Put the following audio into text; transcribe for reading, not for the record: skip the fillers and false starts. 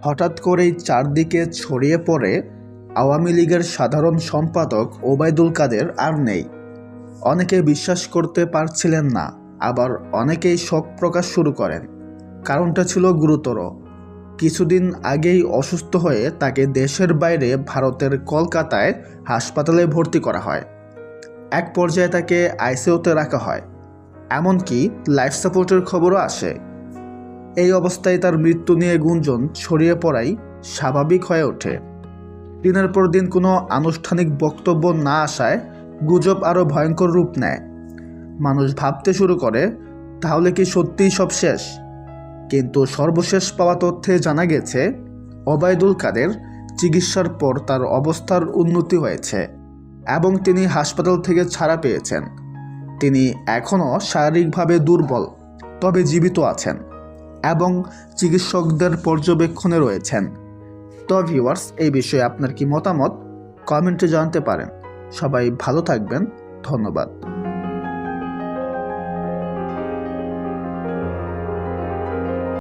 হঠাৎ করেই চারদিকে ছড়িয়ে পড়ে আওয়ামী লীগের সাধারণ সম্পাদক ওবায়দুল কাদের আর নেই। অনেকে বিশ্বাস করতে পারছিলেন না, আবার অনেকেই শোক প্রকাশ শুরু করেন। কারণটা ছিল গুরুতর। কিছুদিন আগেই অসুস্থ হয়ে তাকে দেশের বাইরে ভারতের কলকাতায় হাসপাতালে ভর্তি করা হয়। এক পর্যায়ে তাকে আইসিইউতে রাখা হয়, এমনকি লাইফ সাপোর্টের খবরও আসে। এই অবস্থায় তার মৃত্যু নিয়ে গুঞ্জন ছড়িয়ে পড়াই স্বাভাবিক হয়ে ওঠে। দিনের পর দিন কোনো আনুষ্ঠানিক বক্তব্য না আসায় গুজব আরও ভয়ঙ্কর রূপ নেয়। মানুষ ভাবতে শুরু করে, তাহলে কি সত্যিই সব শেষ? কিন্তু সর্বশেষ পাওয়া তথ্যে জানা গেছে, ওবায়দুল কাদের চিকিৎসার পর তার অবস্থার উন্নতি হয়েছে এবং তিনি হাসপাতাল থেকে ছাড়া পেয়েছেন। তিনি এখনও শারীরিকভাবে দুর্বল, তবে জীবিত আছেন এবং চিকিৎসকদের পর্যবেক্ষণে রয়েছেন। তো ভিউয়ার্স, এই বিষয়ে আপনার কি মতামত কমেন্টে জানাতে পারেন। সবাই ভালো থাকবেন। ধন্যবাদ।